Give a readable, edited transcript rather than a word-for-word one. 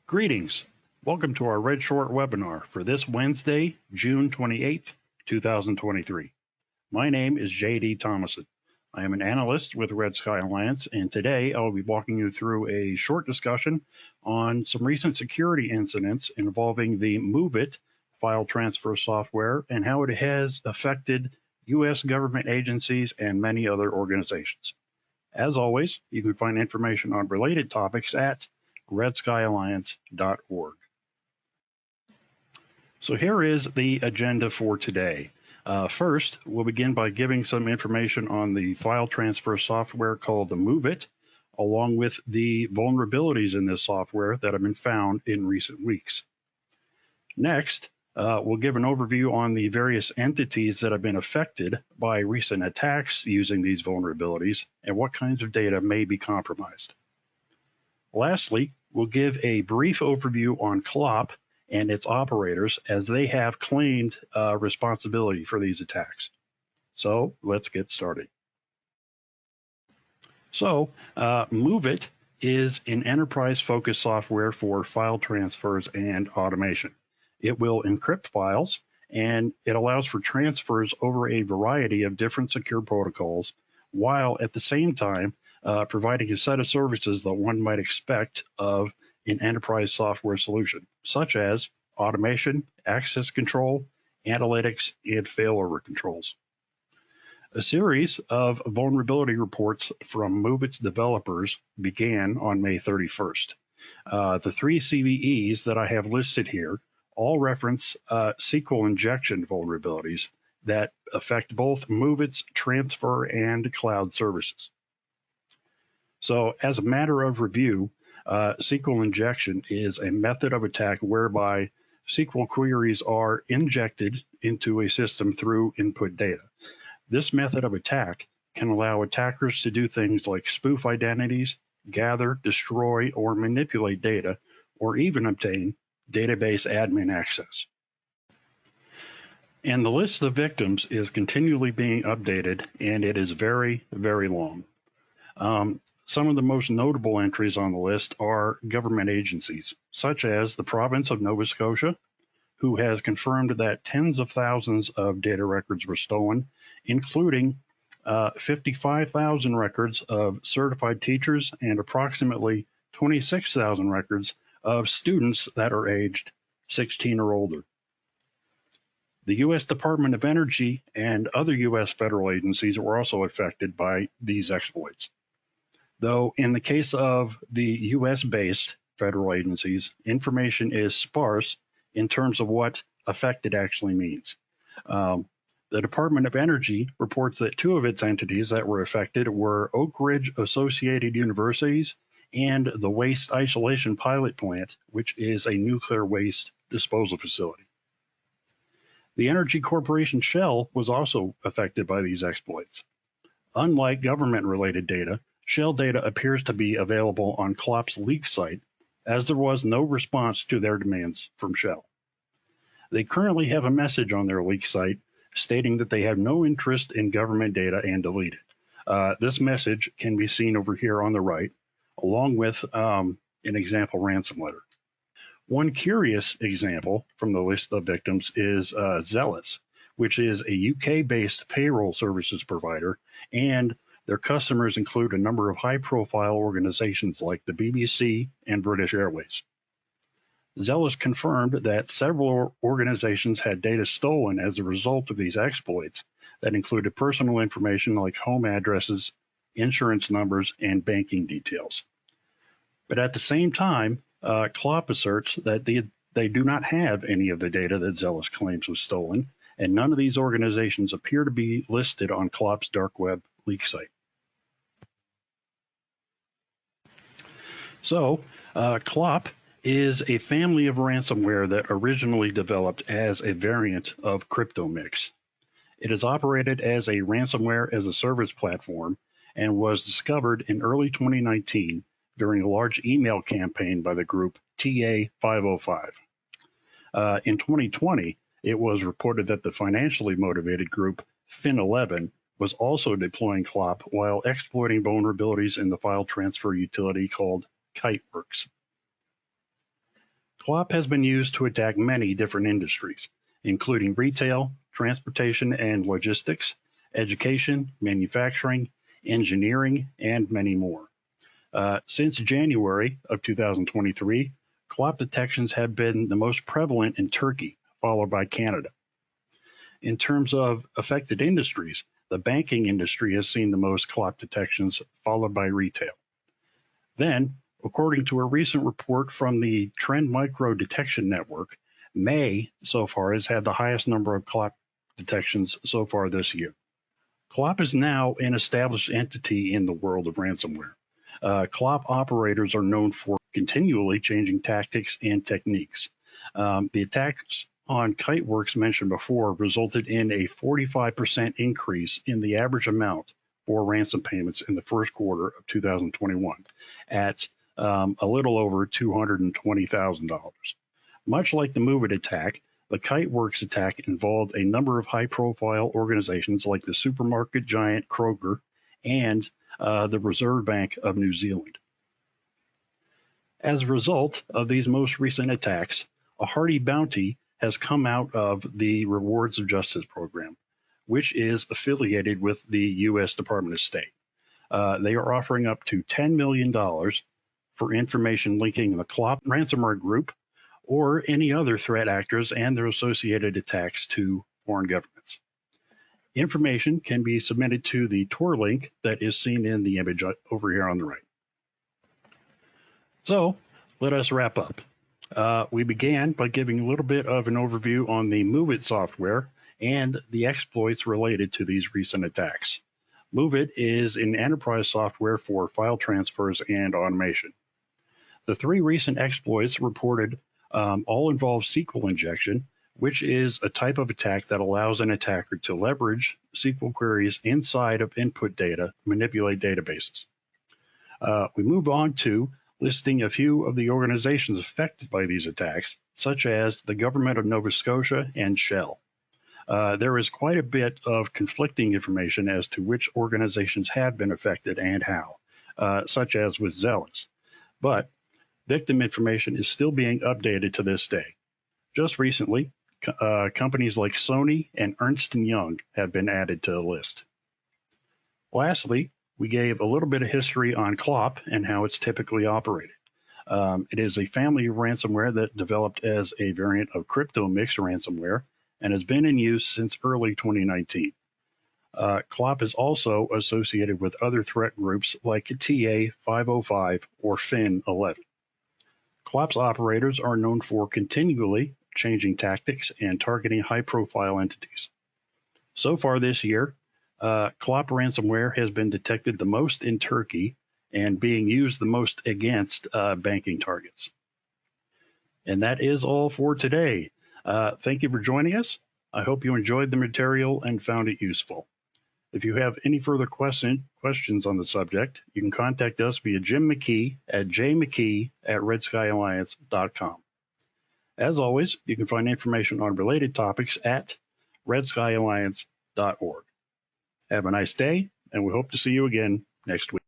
Greetings. Welcome to our REDSHORT webinar for this Wednesday, June 28th, 2023. My name is J.D. Thomason. I am an analyst with Red Sky Alliance, and today I will be walking you through a short discussion on some recent security incidents involving the MOVEit file transfer software and how it has affected U.S. government agencies and many other organizations. As always, you can find information on related topics at redskyalliance.org. So here is the agenda for today. First, we'll begin by giving some information on the file transfer software called the MOVEit, along with the vulnerabilities in this software that have been found in recent weeks. Next, we'll give an overview on the various entities that have been affected by recent attacks using these vulnerabilities and what kinds of data may be compromised. Lastly, we'll give a brief overview on CLOP and its operators as they have claimed responsibility for these attacks. So let's get started. So MOVEit is an enterprise-focused software for file transfers and automation. It will encrypt files, and it allows for transfers over a variety of different secure protocols, while at the same time providing a set of services that one might expect of an enterprise software solution, such as automation, access control, analytics, and failover controls. A series of vulnerability reports from MOVEit's developers began on May 31st. The three CVEs that I have listed here all reference SQL injection vulnerabilities that affect both MOVEit's transfer and cloud services. So as a matter of review, SQL injection is a method of attack whereby SQL queries are injected into a system through input data. This method of attack can allow attackers to do things like spoof identities, gather, destroy, or manipulate data, or even obtain database admin access. And the list of victims is continually being updated, and it is very, very long. Some of the most notable entries on the list are government agencies, such as the province of Nova Scotia, who has confirmed that tens of thousands of data records were stolen, including 55,000 records of certified teachers and approximately 26,000 records of students that are aged 16 or older. The U.S. Department of Energy and other U.S. federal agencies were also affected by these exploits. Though in the case of the U.S.-based federal agencies, information is sparse in terms of what affected actually means. The Department of Energy reports that two of its entities that were affected were Oak Ridge Associated Universities and the Waste Isolation Pilot Plant, which is a nuclear waste disposal facility. The energy corporation Shell was also affected by these exploits. Unlike government-related data, Shell data appears to be available on CLOP's leak site, as there was no response to their demands from Shell. They currently have a message on their leak site stating that they have no interest in government data and delete it. This message can be seen over here on the right, along with an example ransom letter. One curious example from the list of victims is Zealous, which is a UK-based payroll services provider, and their customers include a number of high-profile organizations like the BBC and British Airways. Zealous confirmed that several organizations had data stolen as a result of these exploits that included personal information like home addresses, insurance numbers, and banking details. But at the same time, CLOP asserts that they do not have any of the data that Zealous claims was stolen, and none of these organizations appear to be listed on CLOP's dark web leak site. So, CLOP is a family of ransomware that originally developed as a variant of CryptoMix. It is operated as a ransomware as a service platform and was discovered in early 2019 during a large email campaign by the group TA505. In 2020, it was reported that the financially motivated group Fin11 was also deploying CLOP while exploiting vulnerabilities in the file transfer utility called Kiteworks. CLOP has been used to attack many different industries, including retail, transportation and logistics, education, manufacturing, engineering, and many more. Since January of 2023, CLOP detections have been the most prevalent in Turkey, followed by Canada. In terms of affected industries, the banking industry has seen the most CLOP detections, followed by retail. Then, according to a recent report from the Trend Micro Detection Network, May so far has had the highest number of CLOP detections so far this year. CLOP is now an established entity in the world of ransomware. CLOP operators are known for continually changing tactics and techniques. The attacks on Kiteworks mentioned before resulted in a 45% increase in the average amount for ransom payments in the first quarter of 2021 at a little over $220,000. Much like the MOVEit attack, the Kiteworks attack involved a number of high-profile organizations like the supermarket giant Kroger and the Reserve Bank of New Zealand. As a result of these most recent attacks, a hearty bounty has come out of the Rewards of Justice program, which is affiliated with the U.S. Department of State. They are offering up to $10 million for information linking the CLOP ransomware group or any other threat actors and their associated attacks to foreign governments. Information can be submitted to the Tor link that is seen in the image over here on the right. So let us wrap up. We began by giving a little bit of an overview on the MOVEit software and the exploits related to these recent attacks. MOVEit is an enterprise software for file transfers and automation. The three recent exploits reported all involve SQL injection, which is a type of attack that allows an attacker to leverage SQL queries inside of input data to manipulate databases. We move on to listing a few of the organizations affected by these attacks, such as the Government of Nova Scotia and Shell. There is quite a bit of conflicting information as to which organizations have been affected and how, such as with Zealous. But victim information is still being updated to this day. Just recently, companies like Sony and Ernst & Young have been added to the list. Lastly, we gave a little bit of history on CLOP and how it's typically operated. It is a family of ransomware that developed as a variant of crypto-mix ransomware and has been in use since early 2019. CLOP is also associated with other threat groups like TA505 or FIN11. CLOP's operators are known for continually changing tactics and targeting high-profile entities. So far this year, CLOP ransomware has been detected the most in Turkey and being used the most against banking targets. And that is all for today. Thank you for joining us. I hope you enjoyed the material and found it useful. If you have any further questions on the subject, you can contact us via Jim McKee at jmckee@redskyalliance.com. As always, you can find information on related topics at redskyalliance.org. Have a nice day, and we hope to see you again next week.